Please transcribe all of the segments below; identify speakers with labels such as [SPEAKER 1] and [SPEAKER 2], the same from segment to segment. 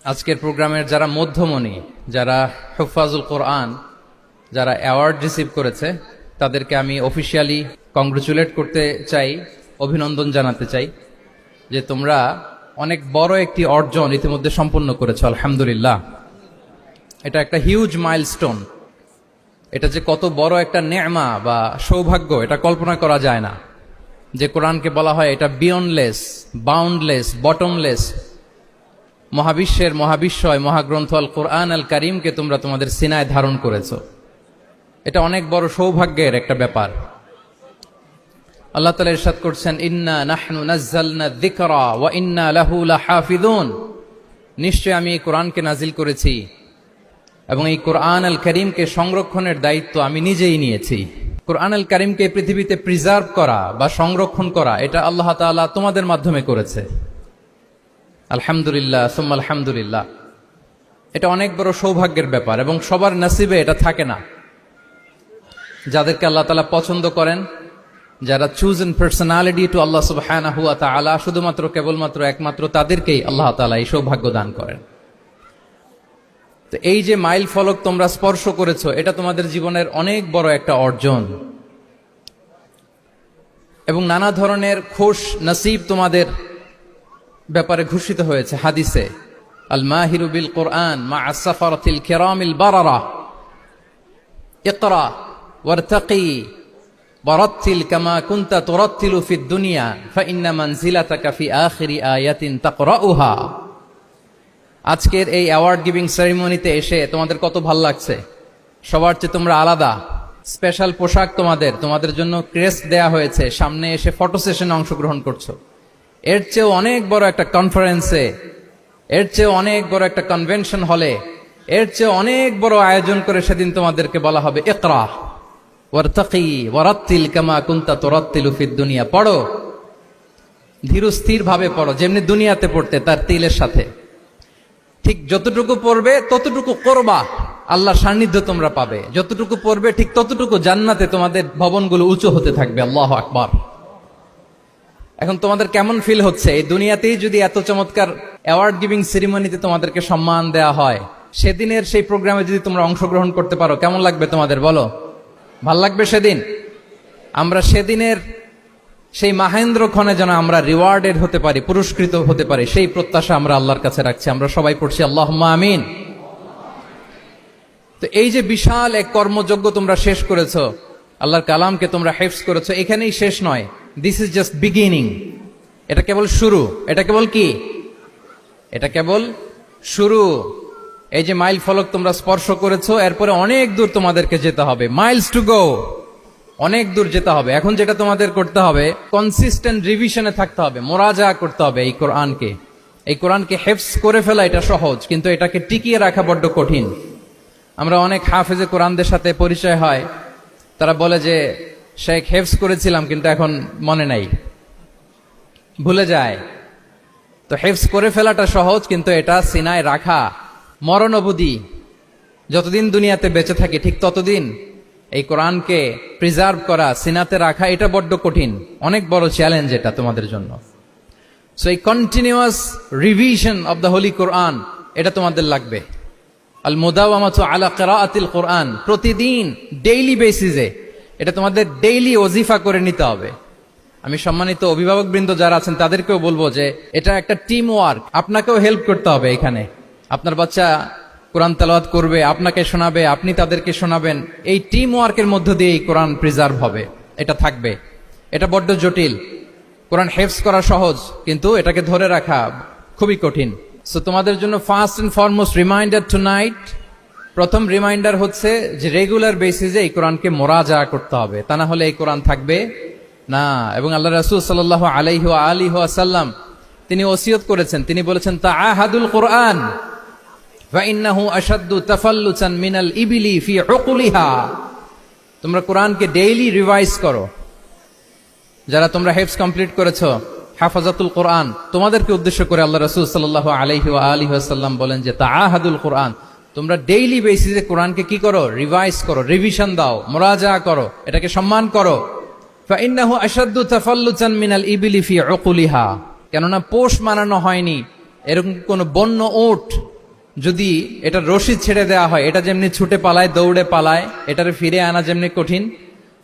[SPEAKER 1] আজকের প্রোগ্রামের যারা মধ্যমণি, যারা হুফাজুল কোরআন, যারা অ্যাওয়ার্ড রিসিভ করেছে, তাদেরকে আমি অফিসিয়ালি কংগ্রেচুলেট করতে চাই, অভিনন্দন জানাতে চাই যে তোমরা অনেক বড় একটি অর্জন ইতিমধ্যে সম্পন্ন করেছো, আলহামদুলিল্লাহ। এটা একটা হিউজ মাইলস্টোন। এটা যে কত বড় একটা নেয়মা বা সৌভাগ্য, এটা কল্পনা করা যায় না। যে কোরআনকে বলা হয় এটা বিয়ন্ডলেস, বাউন্ডলেস, বটমলেস, মহাবিশ্বের মহাবিশ্বয় মহাগ্রন্থ আল কোরআন আল কারিমকে তোমরা তোমাদের সিনায় ধারণ করেছো। এটা অনেক বড় সৌভাগ্যের একটা ব্যাপার। আল্লাহ তাআলা ইরশাদ করছেন, ইন্না নাহনু নাযালনা যিকরা ওয়া ইন্না লাহু লাহাফিযুন। নিশ্চয় আমি এই কোরআনকে নাজিল করেছি এবং এই কোরআন আল কারিমকে সংরক্ষণের দায়িত্ব আমি নিজেই নিয়েছি। কোরআন আল কারিমকে পৃথিবীতে প্রিজার্ভ করা বা সংরক্ষণ করা, এটা আল্লাহ তাআলা তোমাদের মাধ্যমে করেছে। আলহামদুলিল্লাহ সুম্মা আলহামদুলিল্লাহ। এটা অনেক বড় সৌভাগ্যের ব্যাপার এবং সবার নসিবে এটা থাকে না। যাদেরকে আল্লাহ তাআলা পছন্দ করেন, যারা চুজেন পার্সোনালিটি টু আল্লাহ সুবহানাহু ওয়া তাআলা, শুধুমাত্র কেবলমাত্র একমাত্র তাদেরকেই আল্লাহ তাআলা এই সৌভাগ্য দান করেন। তো এই যে মাইল ফলক তোমরা স্পর্শ করেছো, এটা তোমাদের জীবনের অনেক বড় একটা অর্জন এবং নানা ধরনের খুশ নসিব তোমাদের ব্যাপারে ঘোষিত হয়েছে হাদিসে। আল মাহিরু বিল কোরআন মা আসসাফারাতিল কিরামিল বারারা, ইকরা ওয়ারতাকি ওয়ারাত্তিল কামা কুনতা তুরাত্তিলু ফিদ দুনিয়া ফাইন্না মানজিলাতাকা ফি আখিরি আয়াতিন তাকরাউহা। আজকের এই অ্যাওয়ার্ড গিভিং সেরিমনিতে এসে তোমাদের কত ভাল লাগছে। সবার চেয়ে তোমরা আলাদা, স্পেশাল পোশাক তোমাদের জন্য ক্রেস্ট দেয়া হয়েছে, সামনে এসে ফটো সেশনে অংশগ্রহণ করছো। এর চেয়েও অনেক বড় একটা কনফারেন্সে, এর চেয়েও অনেক বড় একটা কনভেনশন হলে, এর চেয়ে অনেক বড় আয়োজন করে সেদিন তোমাদেরকে বলা হবে ইকরা ওয়ারতাকি ওয়ারাত্তিল কামা কুনতা তুরাত্তিলু ফিদ দুনিয়া। পড়ো, ধীর স্থির ভাবে পড়ো, যেমনি দুনিয়াতে পড়তে তার তিলের সাথে। ঠিক যতটুকু পড়বে ততটুকু করবা, আল্লাহর সান্নিধ্য তোমরা পাবে। যতটুকু পড়বে ঠিক ততটুকু জান্নাতে তোমাদের ভবনগুলো উঁচু হতে থাকবে। আল্লাহু আকবার। এখন তোমাদের কেমন ফিল হচ্ছে? এই দুনিয়াতেই যদি এত চমৎকার অ্যাওয়ার্ড গিভিং সেরিমনিতে তোমাদেরকে সম্মান দেয়া হয়, সেদিনের সেই প্রোগ্রামে যদি তোমরা অংশগ্রহণ করতে পারো, কেমন লাগবে তোমাদের বলো? ভাল লাগবে সেদিন? আমরা সেদিনের সেই মাহেন্দ্র ক্ষণে যেন আমরা রিওয়ার্ডেড হতে পারি, পুরস্কৃত হতে পারি, সেই প্রত্যাশা আমরা আল্লাহর কাছে রাখছি। আমরা সবাই পড়ছি আল্লাহুম্মা আমিন। তো এই যে বিশাল এক কর্মযজ্ঞ তোমরা শেষ করেছো, আল্লাহর কালামকে তোমরা হিফজ করেছো, এখানেই শেষ নয়। This is just beginning. এটা কেবল শুরু। এটা কেবল কি? এটা কেবল শুরু। এই যে মাইল ফলক তোমরা স্পর্শ করেছো, এরপরে অনেক দূর তোমাদেরকে যেতে হবে। মাইলস টু গো, অনেক দূর যেতে হবে। এখন যেটা তোমাদের করতে হবে, কনসিস্টেন্ট রিভিশনে থাকতে হবে, মোরাজা করতে হবে এই কোরআনকে। এই কোরআনকে হিফজ করে ফেলা এটা সহজ, কিন্তু এটাকে টিকিয়ে রাখা বড্ড কঠিন। আমরা অনেক হাফেজে কোরআনদের সাথে পরিচয় হয়, তারা বলে যে শেখ হিফজ করেছিলাম কিন্তু এখন মনে নাই, ভুলে যায়। তো হিফজ করে ফেলাটা সহজ, কিন্তু এটা সিনায় রাখা মরণ অবধি, যতদিন দুনিয়াতে বেঁচে থাকি ঠিক ততদিন এই কোরআনকে প্রিজার্ভ করা, সিনাতে রাখা, এটা বড্ড কঠিন, অনেক বড় চ্যালেঞ্জ এটা তোমাদের জন্য। সো এই continuous revision of the holy Quran, এটা তোমাদের লাগবে। আল মুদাওয়ামাতু আলা কিরাআতিল কোরআন, প্রতিদিন ডেইলি বেসিসে এটা তোমাদের ডেইলি ওজিফা করে নিতে হবে। আমি সম্মানিত অভিভাবকবৃন্দ যারা আছেন তাদেরকেও বলবো যে এটা একটা টিম ওয়ার্ক, আপনাকেও হেল্প করতে হবে এখানে। আপনার বাচ্চা কোরআন তেলাওয়াত করবে, আপনাকে শোনাবে, আপনি তাদেরকে শোনাবেন। এই টিম ওয়ার্কের মধ্য দিয়ে এই কোরআন প্রিজার্ভ হবে, এটা থাকবে। এটা বড্ড জটিল। কোরআন হিফজ করা সহজ, কিন্তু এটাকে ধরে রাখা খুবই কঠিন। সো তোমাদের জন্য first and foremost reminder tonight, প্রথম রিমাইন্ডার হচ্ছে যে রেগুলার বেসিসে এই কোরআনকে মোরাজা করতে হবে, তা না হলে এই কোরআন থাকবে না। এবং আল্লাহ রাসূল সাল্লাল্লাহু আলাইহি ওয়া আলিহি ওয়াসাল্লাম তিনি ওসিয়ত করেছেন, তিনি বলেছেন তাআহাদুল কোরআন ওয়া ইন্নাহু আশাদ্দু তাফাল্লুসান মিনাল ইবিলি ফি উকুলিহা। তোমরা কোরআনকে ডেইলি রিভাইজ করো। যারা তোমরা হিফজ কমপ্লিট করেছো, হাফাজাতুল কোরআন, তোমাদেরকে উদ্দেশ্য করে আল্লাহ রাসূল সাল্লাল্লাহু আলাইহি ওয়া আলিহি ওয়াসাল্লাম বলেন যে তাআহাদুল কোরআন, তোমরা ডেইলি বেসিসে কোরআনকে কি করো? রিভাইজ করো, রিভিশন দাও, মুরাজা করো, এটাকে সম্মান করো। ফাইন্নাহু আশাদ্দু তাফাল্লুসান মিনাল ইবিলি ফি উকুলিহা, কেননা পোষ মানানো হয়নি এরকম কোন বন্য উট যদি এটা রশি ছেড়ে দেওয়া হয়, এটা যেমনি ছুটে পালায়, দৌড়ে পালায়, এটারে ফিরে আনা যেমনি কঠিন,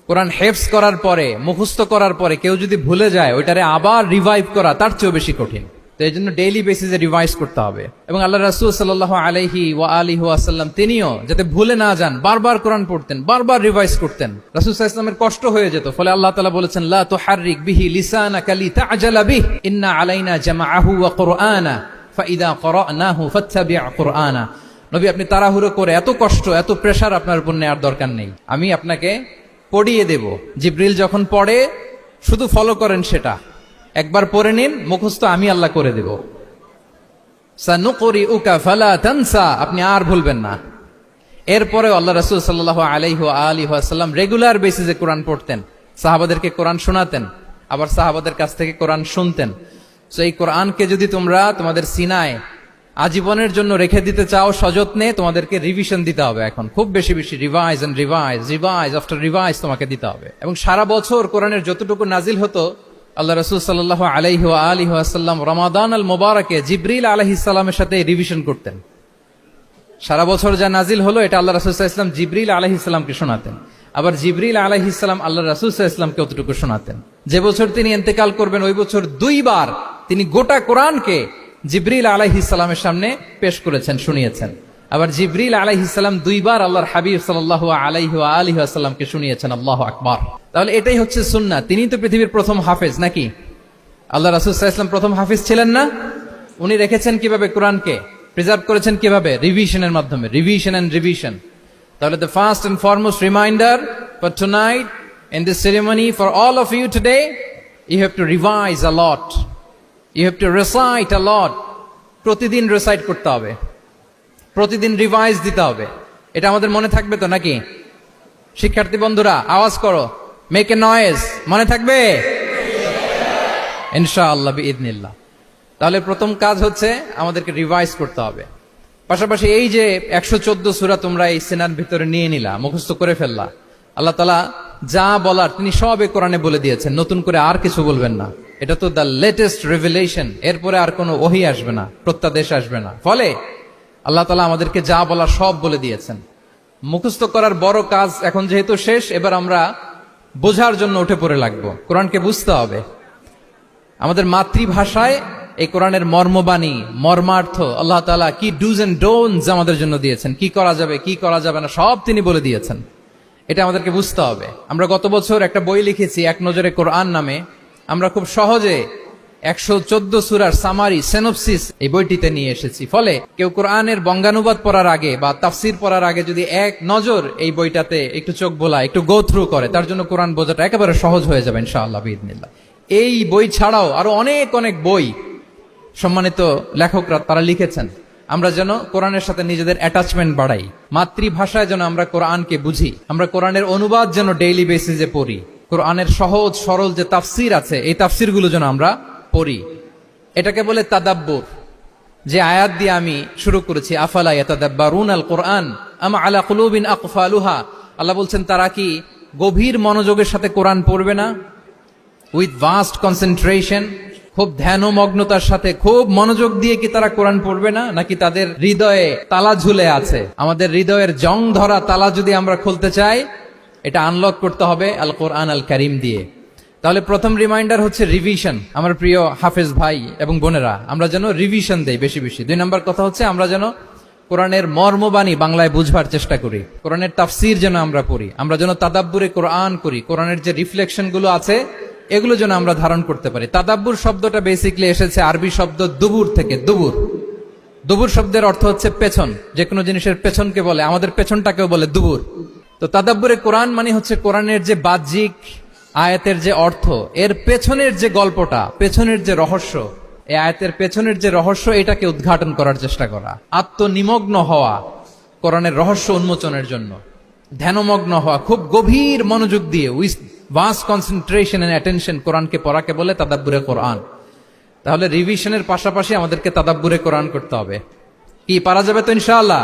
[SPEAKER 1] কোরআন হেফজ করার পরে, মুখস্থ করার পরে কেউ যদি ভুলে যায়, ওইটারে আবার রিভাইভ করা তার চেয়েও বেশি কঠিন। তো এই জন্য ডেইলি বেসিসে রিভাইজ করতে হবে। এবং আল্লাহ রাসূল সাল্লাল্লাহু আলাইহি ওয়া আলিহি ওয়াসাল্লাম তিনিও যাতে ভুলে না যান বারবার কোরআন পড়তেন, বারবার রিভাইজ করতেন। রাসূল সাল্লাল্লাহু আলাইহি ওয়াসাল্লামের কষ্ট হয়ে যেত, ফলে আল্লাহ তাআলা বলেছেন, লা তুহাররিক বিহি লিসানাকা লিতা'জালা বিহি ইন্না আলাইনা জামাআহু ওয়া কুরআনা ফাইদা ক্বরানাহু ফাত্তাবি' কুরআনা। নবী, আপনি তাড়াহুড়ো করে, এত কষ্ট, এত প্রেসার আপনার উপর নেওয়ার দরকার নেই, আমি আপনাকে পড়িয়ে দেব। জিবরিল যখন পড়ে শুধু ফলো করেন, সেটা একবার পড়ে নিন, মুখস্থ আমি আল্লাহ করে দেব। সানুকরিউকা ফালা তানসা, আপনি আর ভুলবেন না। এরপরে আল্লাহ রাসূল সাল্লাল্লাহু আলাইহি ওয়া আলিহি ওয়াসাল্লাম রেগুলার বেসিসে কোরআন পড়তেন, সাহাবাদেরকে কোরআন শোনাতেন, আবার সাহাবাদের কাছ থেকে কোরআন শুনতেন। সো এই কোরআনকে যদি তোমরা তোমাদের সিনায় আজীবনের জন্য রেখে দিতে চাও সযত্নে, তোমাদেরকে রিভিশন দিতে হবে। এখন খুব বেশি বেশি revise and revise, revise after revise তোমাকে দিতে হবে। এবং সারা বছর কোরআনের যতটুকু নাজিল হতো, আল্লাহ রাসূল সাল্লাল্লাহু আলাইহি ওয়া আলিহি ওয়াসাল্লাম রমাদান আল মুবারাকে জিবরিল আলাইহিস সালামের সাথে রিভিশন করতেন। সারা বছর যা নাজিল হলো, এটা আল্লাহ রাসূল সাল্লাল্লাহু আলাইহি ওয়াসাল্লাম জিবরিল আলাইহিস সালামকে শোনাতেন, আবার জিবরিল আলাইহিস সালাম আল্লাহ রাসূল সাল্লাল্লাহু আলাইহি ওয়াসাল্লামকে অতটুকু শোনাতেন। যে বছর তিনি ইন্তেকাল করবেন, ওই বছর দুইবার তিনি গোটা কোরআনকে জিবরিল আলাইহিস সালামের সামনে পেশ করেছেন, শুনিয়েছেন। আবার জিবরিল আলাইহিস সালাম দুইবার আল্লাহর হাবিব সাল্লাল্লাহু আলাইহি ওয়া আলিহি ওয়াসাল্লামকে শুনিয়েছেন। আল্লাহু আকবার। তাহলে এটাই হচ্ছে সুন্নাহ। তিনি তো পৃথিবীর প্রথম হাফেজ নাকি? আল্লাহ রাসূল সাল্লাল্লাহু আলাইহি ওয়াসাল্লাম প্রথম হাফেজ ছিলেন না? উনি রেখেছেন কিভাবে কোরআনকে? প্রিজার্ভ করেছেন কিভাবে? রিভিশনের মাধ্যমে, রিভিশন এন্ড রিভিশন। তাহলে the first and foremost reminder for tonight in this ceremony for all of you today, you have to revise a lot, you have to recite a lot. প্রতিদিন recite করতে হবে, প্রতিদিন revise দিতে হবে। এটা আমাদের মনে থাকবে তো নাকি? শিক্ষার্থী বন্ধুরা আওয়াজ করো, মেক এ নয়েজ। মনে থাকবে ইনশাআল্লাহ বিইذنিল্লাহ। তাহলে প্রথম কাজ হচ্ছে আমাদেরকে রিভাইজ করতে হবে। পাশাপাশি এই যে 114 সূরা তোমরা এই সিনার ভিতরে নিয়ে নিলা, মুখস্থ করে ফেললা, আল্লাহ তাআলা যা বলার তিনি সব এই কোরআনে বলে দিয়েছেন, নতুন করে আর কিছু বলবেন না। এটা তো দ্য লেটেস্ট রিভিলেশন, এরপরে আর কোনো ওহী আসবে না, প্রত্যাদেশ আসবে না। ফলে আল্লাহ তাআলা আমাদেরকে যা বলার সব বলে দিয়েছেন। মুখস্থ করার বড় কাজ এখন যেহেতু শেষ, এবার আমরা বোঝার জন্য উঠে পড়ে লাগবো। কোরআনকে বুঝতে হবে আমাদের মাতৃভাষায়। এই কোরআনের মর্মবাণী, মর্মার্থ, আল্লাহ তাআলা কি ডুজ এন্ড ডোন্টস আমাদের জন্য দিয়েছেন, কি করা যাবে কি করা যাবে না, সব তিনি বলে দিয়েছেন। এটা আমাদেরকে বুঝতে হবে। আমরা গত বছর একটা বই লিখেছি এক নজরে কোরআন নামে। আমরা খুব সহজে 114 সূরার সামারি, সিনপসিস এই বইটিতে নিয়ে এসেছি। ফলে কেউ কোরআনের বঙ্গানুবাদ পড়ার আগে বা তাফসির পড়ার আগে যদি এক নজর এই বইটাতে একটু চোখ বোলা, একটু গো থ্রু করে, তার জন্য কোরআন বোঝাটা একেবারে সহজ হয়ে যাবে ইনশাআল্লাহ বিইذনিল্লাহ। এই বই ছাড়াও আরো অনেক অনেক বই সম্মানিত লেখকরা তারা লিখেছেন। আমরা যেন কোরআনের সাথে নিজেদের অ্যাটাচমেন্ট বাড়াই, মাতৃভাষায় যেন আমরা কোরআনকে বুঝি, আমরা কোরআনের অনুবাদ যেন ডেইলি বেসিসে পড়ি, কোরআনের সহজ সরল যে তাফসির আছে এই তাফসিরগুলো যেন আমরা পড়ি। এটাকে বলে তাদাব্বুর। যে আয়াত দিয়ে আমি শুরু করেছি, আফালা ইয়াতাদাব্বারুনাল কোরআন আম আলা কুলুবিন আকফালুহা, আল্লাহ বলছেন তারা কি গভীর মনোযোগের সাথে কোরআন পড়বে না? উইথ ভাস্ট কনসেন্ট্রেশন, খুব ধ্যানমগ্নতার সাথে খুব মনোযোগ দিয়ে কি তারা কোরআন পড়বে না? নাকি তাদের হৃদয়ে তালা ঝুলে আছে? আমাদের হৃদয়ের জং ধরা তালা যদি আমরা খুলতে চাই, এটা আনলক করতে হবে আল কোরআন আল কারীম দিয়ে। তাহলে প্রথম রিমাইন্ডার হচ্ছে রিভিশন। আমার প্রিয় হাফেজ ভাই এবং বোনেরা, আমরা যেন রিভিশন দেই বেশি বেশি। 2 নম্বর কথা হচ্ছে আমরা যেন কোরআনের মর্মবাণী বাংলায় বুঝবার চেষ্টা করি, কোরআনের তাফসির যেন আমরা পড়ি, আমরা যেন তাদাব্বুরে কোরআন করি, কোরআনের যে রিফ্লেকশন গুলো আছে এগুলো যেন আমরা ধারণ করতে পারি। তাদাব্বুর শব্দটা বেসিক্যালি এসেছে আরবি শব্দ দুবুর থেকে। দুবুর, দুবুর শব্দের অর্থ হচ্ছে পেছন। যে কোনো জিনিসের পেছনকে বলে, আমাদের পেছনটাকেও বলে দুবুর। তো তাদাব্বুরে কোরআন মানে হচ্ছে কোরআনের যে বাহ্যিক আয়াতের যে অর্থ, এর পেছনের যে গল্পটা, পেছনের যে রহস্য, এই আয়াতের পেছনের যে রহস্য, এটাকে উদ্ঘাটন করার চেষ্টা করা, আত্মনিমগ্ন হওয়া কোরআনের রহস্য উন্মোচনের জন্য, ধ্যানমগ্ন হওয়া, খুব গভীর মনোযোগ দিয়ে with vast concentration and attention কোরআনকে পড়াকে বলে তাদাব্বুরে কোরআন। তাহলে রিভিশনের পাশাপাশি আমাদেরকে তাদাব্বুরে কোরআন করতে হবে। কি পারা যাবে তো ইনশাআল্লাহ?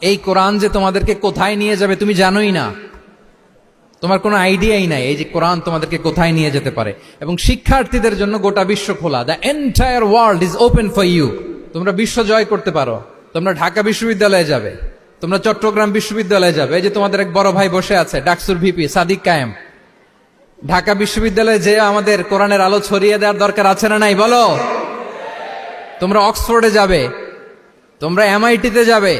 [SPEAKER 1] এই কোরআন যে তোমাদেরকে কোথায় নিয়ে যাবে তুমি জানোই না, তোমার কোনো আইডিয়াই নাই এই যে কোরআন তোমাদেরকে কোথায় নিয়ে যেতে পারে। এবং শিক্ষার্থীদের জন্য গোটা বিশ্ব খোলা, the entire world is open for you. তোমরা বিশ্ব জয় করতে পারো, তোমরা ঢাকা বিশ্ববিদ্যালয়ে যাবে, তোমরা চট্টগ্রাম বিশ্ববিদ্যালয়ে যাবে। এই যে তোমাদের এক বড় ভাই বসে আছে, ডাকসুর ভিপি সাদিক কায়েম। ঢাকা বিশ্ববিদ্যালয়ে যে আমাদের কোরআনের আলো ছড়িয়ে দেওয়ার দরকার আছে না নাই বলো? তোমরা অক্সফোর্ডে যাবে, তোমরা এমআইটিতে যাবে,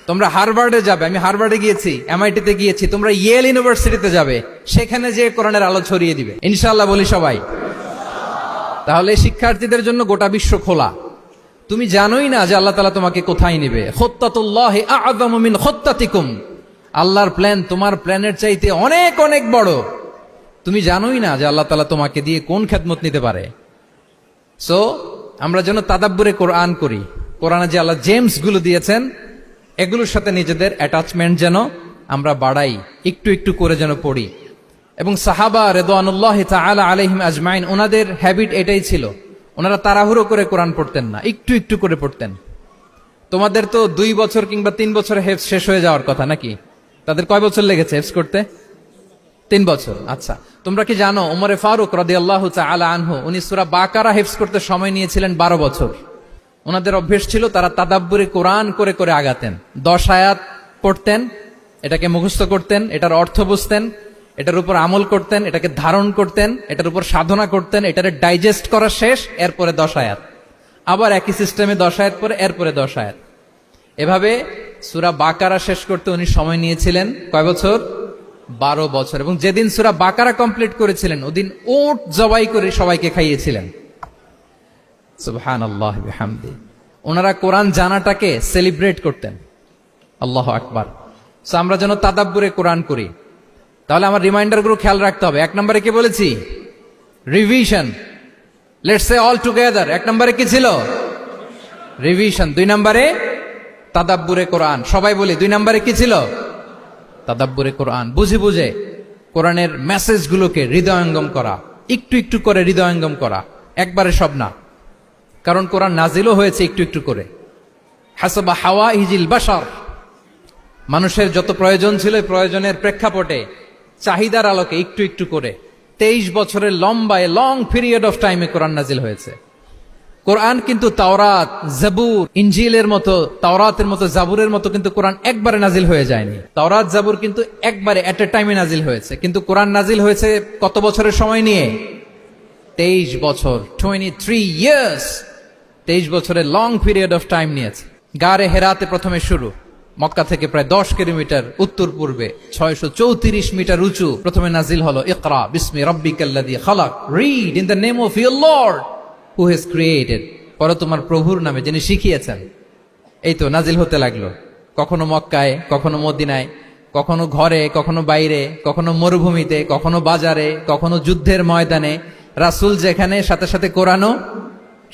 [SPEAKER 1] তোমরা হার্ভার্ডে যাবে। আমি হার্ভার্ডে গিয়েছি, এমআইটিতে গিয়েছি। তোমরা ইয়েল ইউনিভার্সিটিতে যাবে, সেখানে যে কোরআনের আলো ছড়িয়ে দিবে ইনশাআল্লাহ, বলি সবাই। তাহলে শিক্ষার্থীদের জন্য গোটা বিশ্ব খোলা। তুমি জানোই না যে আল্লাহ তাআলা তোমাকে কোথায় নিবে। খুত্তাতুল্লাহি আ'যামু মিন খুত্তাতিকুম, আল্লাহর প্ল্যান তোমার প্ল্যানের চাইতে অনেক অনেক বড়। তুমি জানোই না যে আল্লাহ তাআলা তোমাকে দিয়ে কোন খেদমত নিতে পারে। সো আমরা যেন তাদাব্বুরে কোরআন করি, কোরআনে যে আল্লাহ জেমস গুলো দিয়েছেন এগুলোর সাথে নিজেদের অ্যাটাচমেন্ট যেন আমরা বাড়াই, একটু একটু করে যেন পড়ি। এবং সাহাবা রিদওয়ানুল্লাহি তাআলা আলাইহিম আজমাইন, ওনাদের হ্যাবিট এটাই ছিল, ওনারা তাড়াহুড়ো করে কোরআন পড়তেন না, একটু একটু করে পড়তেন। তোমাদের তো 2 বছর কিংবা 3 বছরে হেফজ শেষ হয়ে যাওয়ার কথা নাকি? তাদের কয় বছর লেগেছে হেফজ করতে? 3 বছর। আচ্ছা, তোমরা কি জানো ওমরে ফারুক রাদিয়াল্লাহু তাআলা আনহু উনি সূরা বাকারা হেফজ করতে সময় নিয়েছিলেন 12 বছর। ওনাদের অভ্যেস ছিল তারা তাদাব্বুরে কোরআন করে করে আগাতেন। 10 আয়াত পড়তেন, এটাকে মুখস্থ করতেন, এটার অর্থ বুঝতেন, এটার উপর আমল করতেন, এটাকে ধারণ করতেন, এটার উপর সাধনা করতেন, এটারে ডাইজেস্ট করা শেষ, এরপরে 10 আয়াত, আবার একই সিস্টেমে 10 আয়াত পরে এরপরে 10 আয়াত। এভাবে সূরা বাকারা শেষ করতে উনি সময় নিয়েছিলেন কয় বছর? 12 বছর। এবং যেদিন সূরা বাকারা কমপ্লিট করেছিলেন ওদিন উট জবাই করে সবাইকে খাইয়েছিলেন। সুবহানাল্লাহ বিহামদি। ওনারা কোরআন জানাটাকে সেলিব্রেট করতেন। আল্লাহু আকবার। সো আমরা যেন তাদাব্বুরে কোরআন করি। তাহলে আমার রিমাইন্ডার গুলো খেয়াল রাখতে হবে। 1 নম্বরে কি বলেছি? Revision. Let's say all together. 1 নম্বরে কি ছিল? রিভিশন। 2 নম্বরে তাদাব্বুরে কোরআন। সবাই বলি 2 নম্বরে কি ছিল? তাদাব্বুরে কোরআন। বুঝে বুঝে কোরআনের মেসেজগুলোকে হৃদয়ঙ্গম করা, একটু একটু করে হৃদয়ঙ্গম করা, একবারে সব না। কারণ কোরআন নাজিলও হয়েছে একটু একটু করে। হাসাবা হাওয়াইজিল বাশার, মানুষের যত প্রয়োজন ছিল প্রয়োজনের প্রেক্ষাপটে চাহিদার আলোকে একটু একটু করে 23 বছরের লম্বায় লং পিরিয়ড অফ টাইমে কোরআন নাজিল হয়েছে। কোরআন কিন্তু তাওরাত, জাবুর, ইনজিলের মতো, তাওরাতের মতো, জাবুরের মতো কিন্তু কোরআন একবারে নাজিল হয়ে যায়নি। তাওরাত, জাবুর কিন্তু একবারে এট এ টাইমে নাজিল হয়েছে, কিন্তু কোরআন নাজিল হয়েছে কত বছরের সময় নিয়ে? 23 বছর, 23 ইয়ার্স। 23 বছরের লং পিরিয়ড অফ টাইম নিয়েছে। গারে হেরাতে প্রথমে শুরু, মক্কা থেকে প্রায় 10 কিলোমিটার উত্তর পূর্বে 634 মিটার উঁচু প্রথমে নাজিল হলো ইকরা বিসমি রাব্বিকাল্লাযী খালাক, read in the name of your lord who has created, পড়ো তোমার প্রভুর নামে যিনি শিখিয়েছেন। এই তো নাজিল হতে লাগলো, কখনো মক্কায়, কখনো মদিনায়, কখনো ঘরে, কখনো বাইরে, কখনো মরুভূমিতে, কখনো বাজারে, কখনো যুদ্ধের ময়দানে। রাসূল যেখানে, সাথে সাথে কোরআনও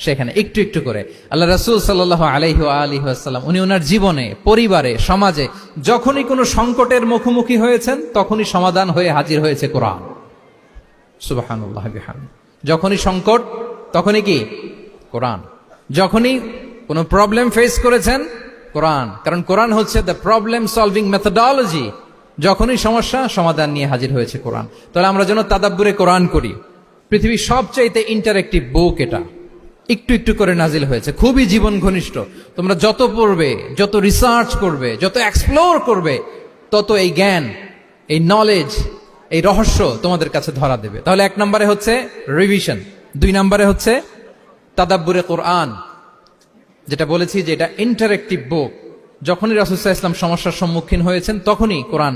[SPEAKER 1] সেখানে, একটু একটু করে। আল্লাহ রাসূল সাল্লাল্লাহু আলাইহি ওয়া আলিহি ওয়াসাল্লাম উনি ওনার জীবনে, পরিবারে, সমাজে যখনই কোনো সংকটের মুখোমুখি হয়েছেন তখনই সমাধান হয়ে হাজির হয়েছে কোরআন। সুবহানাল্লাহ বিহামদি। যখনই সংকট তখনই কি? কোরআন। যখনই কোনো প্রবলেম ফেস করেছেন কোরআন, কারণ কোরআন হচ্ছে দ্য প্রবলেম সলভিং মেথোডোলজি। যখনই সমস্যা, সমাধান নিয়ে হাজির হয়েছে কোরআন। তাহলে আমরা যেন তাদাব্বুরে কোরআন করি। পৃথিবীর সবচাইতে ইন্টারেক্টিভ বুক এটা, একটু একটু করে নাজিল হয়েছে, খুবই জীবন ঘনিষ্ঠ। তোমরা যত পড়বে, যত রিসার্চ করবে, যত এক্সপ্লোর করবে, তত এই জ্ঞান, এই নলেজ, এই রহস্য তোমাদের কাছে ধরা দেবে। তাহলে 1 নম্বরে হচ্ছে রিভিশন, 2 নম্বরে হচ্ছে তাদাব্বুরে কোরআন, যেটা বলেছি যে এটা ইন্টারেক্টিভ বুক। যখনই রাসূল সাল্লাল্লাহু আলাইহি ওয়াসাল্লাম সমস্যার সম্মুখীন হয়েছেন তখনই কোরআন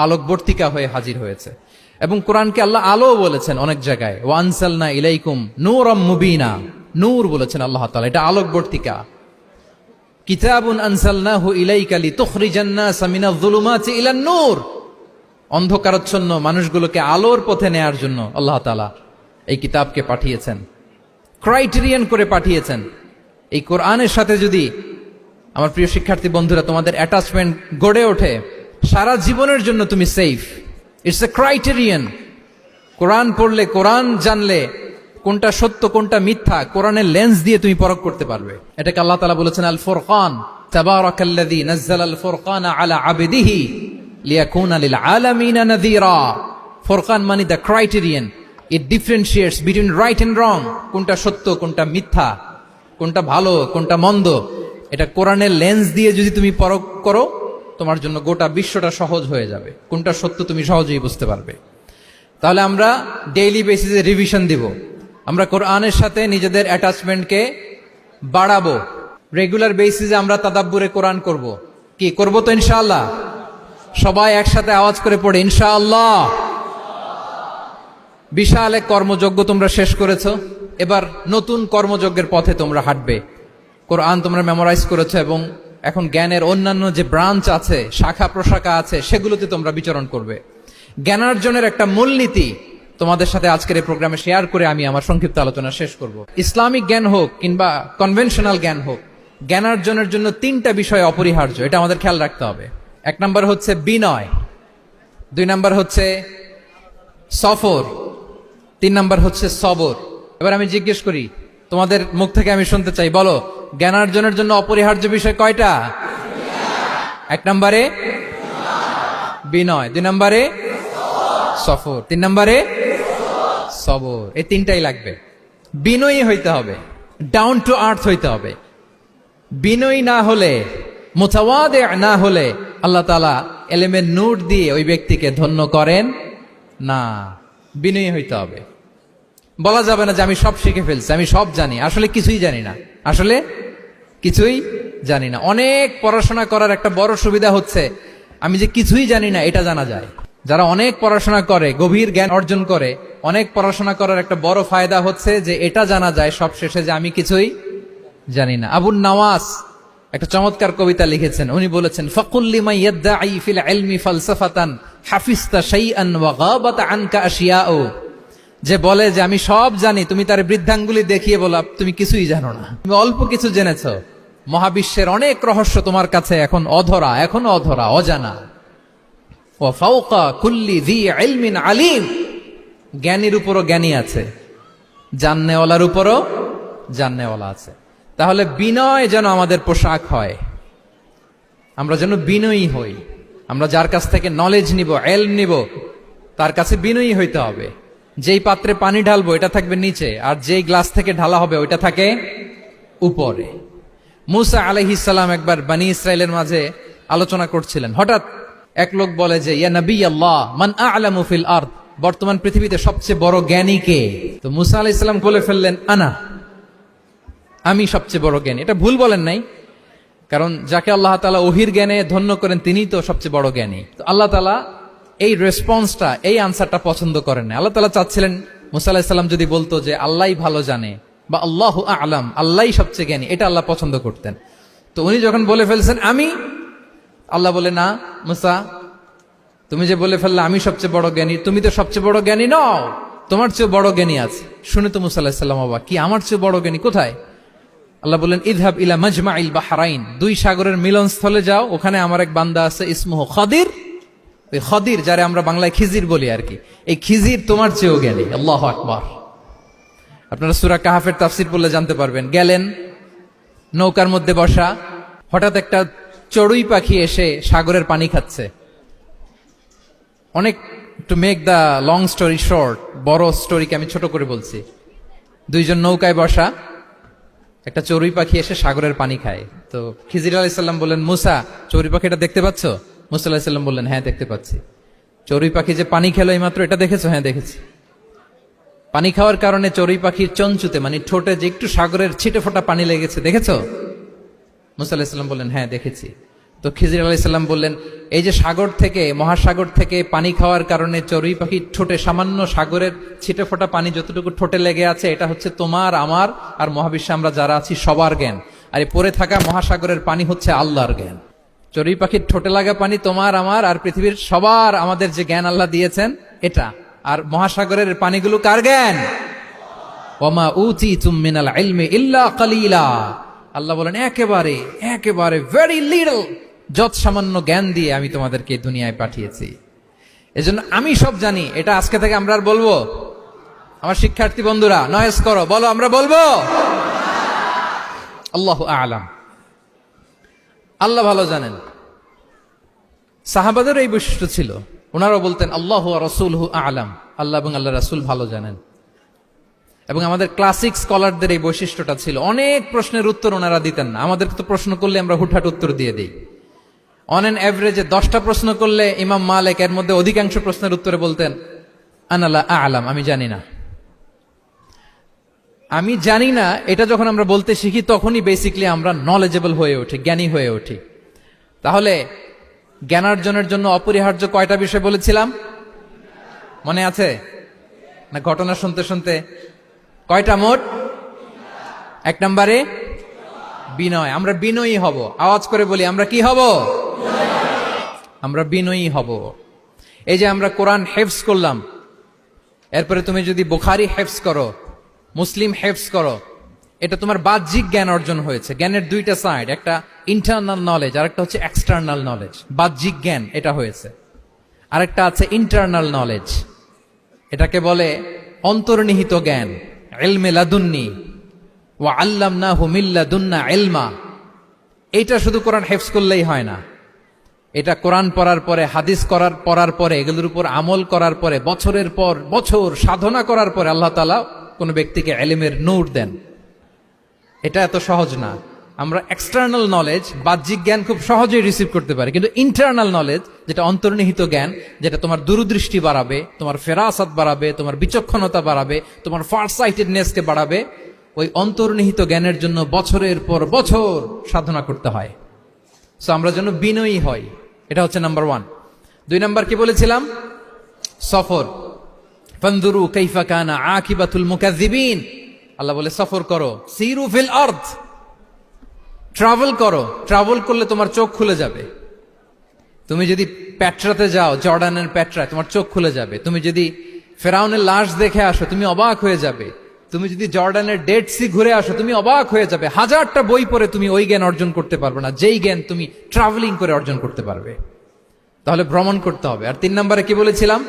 [SPEAKER 1] আলোকবর্তিকা হয়ে হাজির হয়েছে। এবং কোরআনকে আল্লাহ আলো বলেছেন অনেক জায়গায়, ওয়া আনসালনা ইলাইকুম নূরাম মুবিনা, নূর বলেছেন আল্লাহ তাআলা, এটা আলোকবর্তিকা। কিতাবুন আনসালনাহু ইলাইকা লিতুখরিজান নাসা মিনাজ যুলুমাতি ইলান নূর, অন্ধকারাচ্ছন্ন মানুষগুলোকে আলোর পথে নেয়ার জন্য আল্লাহ তাআলা এই কিতাবকে পাঠিয়েছেন, ক্রাইটেরিয়ান করে পাঠিয়েছেন। এই কোরআনের সাথে যদি আমার প্রিয় শিক্ষার্থী বন্ধুরা তোমাদের অ্যাটাচমেন্ট গড়ে ওঠে, সারা জীবনের জন্য তুমি safe. It's a criterion. Quran পড়লে, কোরআন জানলে কোনটা সত্য কোনটা মিথ্যা কোরআনের লেন্স দিয়ে তুমি পরখ করতে পারবে। এটাকে আল্লাহ তাআলা বলেছেন আল ফুরকান, তাবারাকাল্লাযী নাযালাল ফুরকানা আলা আবদিহি লিয়াকুনা লিল আলামিনা নাযীরা। ফুরকান মানে the criterion, it differentiates between right and wrong, কোনটা সত্য কোনটা মিথ্যা, কোনটা ভালো কোনটা মন্দ। এটা কোরআনের লেন্স দিয়ে যদি তুমি পরখ করো, তোমার জন্য গোটা বিশ্বটা সহজ হয়ে যাবে, কোনটা সত্য তুমি সহজেই বুঝতে পারবে। তাহলে আমরা ডেইলি বেসিসে রিভিশন দিব, আমরা কোরআনের সাথে নিজেদের অ্যাটাচমেন্টকে বাড়াবো, রেগুলার বেসিসে আমরা তাদাব্বুরে কোরআন করব। কি করব? তো ইনশাআল্লাহ সবাই একসাথে আওয়াজ করে পড়ে ইনশাআল্লাহ। বিশাল এক কর্মযজ্ঞ তোমরা শেষ করেছো, এবার নতুন কর্মযজ্ঞের পথে তোমরা হাঁটবে। কোরআন তোমরা মেমোরাইজ করেছো এবং এখন জ্ঞানের অন্যান্য যে ব্রাঞ্চ আছে, শাখা প্রশাখা আছে, সেগুলোতে তোমরা বিচরণ করবে। জ্ঞানার্জনের একটা মূলনীতি তোমাদের সাথে আজকের এই প্রোগ্রামে শেয়ার করে আমি আমার সংক্ষিপ্ত আলোচনা শেষ করব। ইসলামিক জ্ঞান হোক কিংবা কনভেনশনাল জ্ঞান হোক, জ্ঞানার্জনের জন্য তিনটা বিষয় অপরিহার্য, এটা আমাদের খেয়াল রাখতে হবে। এক নাম্বার হচ্ছে বিনয়, দুই নাম্বার হচ্ছে সফর, তিন নাম্বার হচ্ছে সবর। এবার আমি জিজ্ঞেস করি, তোমাদের মুখ থেকে আমি শুনতে চাই, বলো জ্ঞানার্জনের জন্য অপরিহার্য বিষয় কয়টা? এক নম্বরে বিনয়, দুই নম্বরে সফর, তিন নম্বরে সবর। এই তিনটাই লাগবে। বিনয়ী হইতে হবে, ডাউন টু আর্থ হইতে হবে। বিনয়ী না হলে, মুতাওয়াদি না হলে আল্লাহ তাআলা এলেমের নূর দিয়ে ওই ব্যক্তিকে ধন্য করেন না। বিনয়ী হইতে হবে। বলা যাবে না যে আমি সব শিখে ফেলছি, আমি সব জানি, আসলে কিছুই জানি না, আসলে কিছুই জানি না। অনেক পড়াশোনা করার একটা বড় সুবিধা হচ্ছে আমি যে কিছুই জানি না এটা জানা যায়। যারা অনেক পড়াশোনা করে, গভীর জ্ঞান অর্জন করে, অনেক পড়াশোনা করার একটা বড় ফায়দা হচ্ছে যে এটা জানা যায় সব শেষে যে আমি কিছুই জানি না। আবুন নওয়াস একটা চমৎকার কবিতা লিখেছেন, উনি বলেছেন ফাকুল লিমান ইয়াদঈ ফিল ইলমি ফালসাফাতান হাফিজতা শাইআন ওয়া গাবাত আনকা আশিয়াউ। যে বলে যে আমি সব জানি, তুমি তার বৃদ্ধাঙ্গুলি দেখিয়ে বলা তুমি কিছুই জানো না, তুমি অল্প কিছু জেনেছো। মহাবিশ্বের অনেক রহস্য তোমার কাছে এখন অধরা, এখনো অধরা, অজানা। ওয়া ফাওকা কুল্লি যী ইলমিন আলিম, জ্ঞানীর উপরও জ্ঞানী আছে, জাননেওয়ালার উপরও জাননেওয়ালা আছে। তাহলে বিনয় যেন আমাদের পোশাক হয়, আমরা যেন বিনয়ী হই। আমরা যার কাছ থেকে নলেজ নিব, ইলম নিব, তার কাছে বিনয়ী হইতে হবে। যেই পাত্রে পানি ঢালবো এটা থাকবে নিচে, আর যেই গ্লাস থেকে ঢালা হবে ওইটা থাকে উপরে। মুসা আলাইহিস সালাম একবার বনি ইসরাইলের মাঝে আলোচনা করছিলেন, হঠাৎ এক লোক বলে যে ইয়া নবী আল্লাহ মান আ'লামু ফিল আরদ, বর্তমান পৃথিবীতে সবচেয়ে বড় জ্ঞানী কে? তো মুসা আলাইহিস সালাম বলে ফেললেন আনা, আমি সবচেয়ে বড় জ্ঞানী। এটা ভুল বলেন নাই, কারণ যাকে আল্লাহ তাআলা ওহির জ্ঞানে ধন্য করেন তিনিই তো সবচেয়ে বড় জ্ঞানী। তো আল্লাহ তাআলা এই রেসপন্সটা, এই আনসারটা পছন্দ করেন না। আল্লাহ তাআলা চাচ্ছিলেন মুসা আলাইহিস সালাম যদি বলতো যে আল্লাহই ভালো জানে বা আল্লাহু আ'লাম, আল্লাহই সবচেয়ে জ্ঞানী, এটা আল্লাহ পছন্দ করতেন। তো উনি যখন বলে ফেলছেন আমি, আল্লাহ বলে না মুসা, তুমি যে বলে ফেললে আমি সবচেয়ে বড় জ্ঞানী, তুমি তো সবচেয়ে বড় জ্ঞানী নও, তোমার চেয়ে বড় জ্ঞানী আছে। শুনে তো মুসা আলাইহিস সালাম অবাক, কি আমার চেয়ে বড় জ্ঞানী কোথায়? আল্লাহ বললেন ইযহাব ইলা মাজমাইল বাহরাইন, দুই সাগরের মিলনস্থলে যাও, ওখানে আমার এক বান্দা আছে ইসমুহু খাদির। ওই খাদির, যারে আমরা বাংলায় খিজির বলি আর কি, এই খিজির তোমার চেয়েও জ্ঞানী। আল্লাহু আকবার। আপনারা সূরা কাহাফের তাফসীর পড়লে জানতে পারবেন। গেলেন, নৌকার মধ্যে বসা, হঠাৎ একটা চড়ুই পাখি এসে সাগরের পানি খাচ্ছে। অনেক, to make the long story short, বড় স্টোরিকে আমি ছোট করে বলছি। দুইজন নৌকায় বসা, একটা চড়ুই পাখি এসে সাগরের পানি খায়। তো খিজির আলাইহিস সালাম বললেন মুসা, চড়ুই পাখিটা দেখতে পাচ্ছ? মুসা আলাইহিস সালাম বললেন হ্যাঁ দেখতে পাচ্ছি। চড়ুই পাখি যে পানি খেলো এইমাত্র, এটা দেখেছো? হ্যাঁ দেখেছি। পানি খাওয়ার কারণে চড়ুই পাখির চঞ্চুতে, মানে ঠোঁটে যে একটু সাগরের ছিটে ফোটা পানি লেগেছে, দেখেছো? মুসা আলাইহিস সালাম বললেন হ্যাঁ দেখেছি। তো খিজির আলাইহিস সালাম বললেন এই যে সাগর থেকে, মহাসাগর থেকে পানি খাওয়ার কারণে চড়ুই পাখির ঠোঁটে সামান্য সাগরের ছিটে ফোটা পানি যতটুকু ঠোঁটে লেগে আছে, এটা হচ্ছে তোমার, আমার আর মহাবিশ্বে আমরা যারা আছি সবার জ্ঞান। আর এই পড়ে থাকা মহাসাগরের পানি হচ্ছে আল্লাহর জ্ঞান। চড়ুই পাখির ঠোঁটে লাগা পানি তোমার, আমার আর পৃথিবীর সবার, আমাদের যে জ্ঞান আল্লাহ দিয়েছেন এটা। আর মহাসাগরের পানিগুলো কার জ্ঞান? ওয়ামা উতীতুম মিনাল ইলমি ইল্লা কালিলা। আল্লাহ বলেন একেবারে একেবারে ভেরি লিটল, যত সামান্য জ্ঞান দিয়ে আমি তোমাদেরকে দুনিয়ায় পাঠিয়েছি। এজন্য আমি সব জানি, এটা আজকে থেকে আমরা আর বলবো? আমার শিক্ষার্থী বন্ধুরা নয়েজ করো, বলো আমরা বলবো আল্লাহু আ'লাম। আল্লাহ ভালো জানেন। সাহাবাদের এই বৈশিষ্ট্য ছিল, ওনারাও বলতেন আল্লাহু ওয়া রাসূলুহু আ'লাম, আল্লাহ এবং আল্লাহ রাসূল ভালো জানেন। এবং আমাদের ক্লাসিক স্কলারদের এই বৈশিষ্ট্যটা ছিল, অনেক প্রশ্নের উত্তর ওনারা দিতেন না। আমাদের তো প্রশ্ন করলে আমরা হুটহাট উত্তর দিয়ে দিই। অন অ্যান অ্যাভারেজে 10টা প্রশ্ন করলে ইমাম মালিক এর মধ্যে অধিকাংশ প্রশ্নের উত্তরে বলতেন আনালা আলাম, আমি জানি না। আমি জানি না এটা যখন আমরা বলতে শিখি তখনই বেসিক্যালি আমরা নলেজেবল হয়ে উঠি, জ্ঞানী হয়ে উঠি। তাহলে জ্ঞানার্জনের জন্য অপরিহার্য কয়টা বিষয় বলেছিলাম, মনে আছে না? ঘটনা শুনতে শুনতে কয়টা মোট? 1 নম্বরে বিনয়। আমরা বিনয়ী হব। আওয়াজ করে বলি, আমরা কি হব? আমরা বিনয়ী হব। এই যে আমরা কোরআন হেফজ করলাম, এরপরে তুমি যদি বুখারী হেফজ করো, মুসলিম হেফজ করো, এটা তোমার বাহ্যিক জ্ঞান অর্জন হয়েছে। জ্ঞানের দুইটা সাইড, একটা ইন্টারনাল নলেজ আর একটা হচ্ছে এক্সটার্নাল নলেজ। বাহ্যিক জ্ঞান এটা হয়েছে, আরেকটা আছে ইন্টারনাল নলেজ, এটাকে বলে অন্তর্নিহিত জ্ঞান। ইলমে লাদুন্নি ওয়া আল্লামনাহু মিন লাদুন্না ইলমা। এটা শুধু কোরআন হেফজ করলেই হয় না, এটা কোরআন পড়ার পরে, হাদিস পড়ার পরে, এগুলোর উপর আমল করার পরে, বছরের পর বছর সাধনা করার পরে আল্লাহ তাআলা কোন ব্যক্তিকে ইলমের নূর দেন। এটা এত সহজ না। আমরা এক্সটার্নাল নলেজ, বাহ্যিক জ্ঞান খুব সহজেই রিসিভ করতে পারি, কিন্তু ইন্টারনাল নলেজ, যেটা অন্তর্নিহিত জ্ঞান, যেটা তোমার দূরদৃষ্টি বাড়াবে, তোমার ফেরাসাত বাড়াবে, তোমার বিচক্ষণতা বাড়াবে, তোমার ফারসাইটেডনেসকে বাড়াবে, ওই অন্তর্নিহিত জ্ঞানের জন্য বছরের পর বছর সাধনা করতে হয়। সো আমরা যেন বিনয়ী হই, এটা হচ্ছে নাম্বার 1। 2 নাম্বার কি বলেছিলাম? সফর। ফানজুরু কাইফা কানা আকিবাতুল মুকাজ্জিবিন। আল্লাহ বলে সফর করো, সিরু ফিল আরদ, ট্রাভেল করো। ট্রাভেল করলে তোমার চোখ খুলে যাবে। তুমি যদি পেট্রাতে যাও, জর্ডানের পেট্রায়, তোমার চোখ খুলে যাবে। তুমি যদি ফেরাউনের লাশ দেখে আসো, তুমি অবাক হয়ে যাবে। তুমি যদি জর্ডানের ডেড সি ঘুরে আসো, তুমি অবাক হয়ে যাবে। 1000টা বই পড়ে তুমি ওই জ্ঞান অর্জন করতে পারবে না, যেই জ্ঞান তুমি ট্রাভেলিং করে অর্জন করতে পারবে। তাহলে ভ্রমণ করতে হবে। আর 3 নম্বরে কি বলেছিলাম?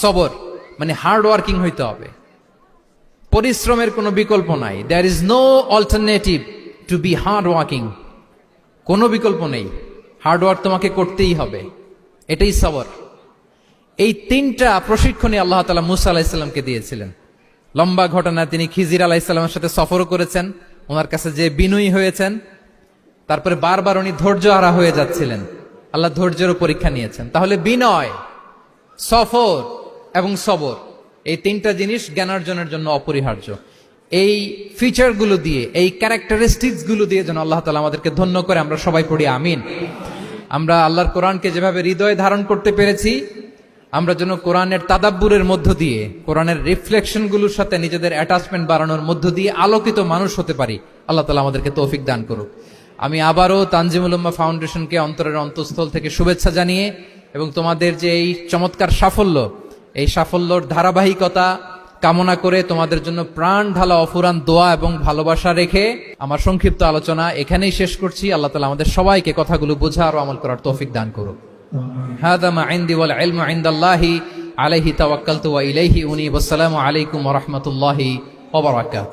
[SPEAKER 1] সবর, মানে হার্ড ওয়ার্কিং হইতে হবে। পরিশ্রমের কোনো বিকল্প নাই। There is no alternative to be hard working. কোনো বিকল্প নেই, হার্ড ওয়ার্ক তোমাকে করতেই হবে। এটাই সবর। এই 3টা প্রশিক্ষণই আল্লাহ তাআলা মুসা আলাইহিস সালামকে দিয়েছিলেন। লম্বা ঘটনা, তিনি খিজির আলাইহিস সালামের সাথে সফরও করেছেন, ওনার কাছে যে বিনয়ী হয়েছেন। তারপরে বারবার উনি ধৈর্য হারা হয়ে যাচ্ছিলেন, আল্লাহ ধৈর্যেরও পরীক্ষা নিয়েছেন। তাহলে বিনয়, সফর এবং সবর, এই 3টা জিনিস জ্ঞানার্জনের জন্য অপরিহার্য। এই ফিচারগুলো দিয়ে, এই ক্যারেক্টারিস্টিক্স গুলো দিয়ে যেন আল্লাহ তাআলা আমাদেরকে ধন্য করে। আমরা সবাই পড়ি আমিন। আমরা আল্লাহর কোরআনকে যেভাবে হৃদয়ে ধারণ করতে পেরেছি, আমরা যেন কোরআনের তাদাব্বুরের মধ্য দিয়ে, কোরআনের রিফ্লেকশন গুলোর সাথে নিজেদের অ্যাটাচমেন্ট বাড়ানোর মধ্য দিয়ে আলোকিত মানুষ হতে পারি। আল্লাহ তাআলা আমাদেরকে তৌফিক দান করুক। আমি আবারও তানজিমুল উম্মাহ ফাউন্ডেশনকে অন্তরের অন্তঃস্থল থেকে শুভেচ্ছা জানিয়ে, এবং তোমাদের যে এই চমৎকার সাফল্য, এই সাফল্যর ধারাবাহিকতা কামনা করে, তোমাদের জন্য প্রাণ ঢালা অফুরান দোয়া এবং ভালোবাসা রেখে আমার সংক্ষিপ্ত আলোচনা এখানেই শেষ করছি। আল্লাহ তাআলা আমাদের সবাইকে কথাগুলো বোঝার ও আমল করার তৌফিক দান করুক। হাদা মা ইনদি ওয়াল ইলমু ইনদাল্লাহি আলাইহি তাওয়াক্কালতু ওয়া ইলাইহি উনীব। আসসালামু আলাইকুম ওয়া রাহমাতুল্লাহি ওয়া বারাকাতুহু।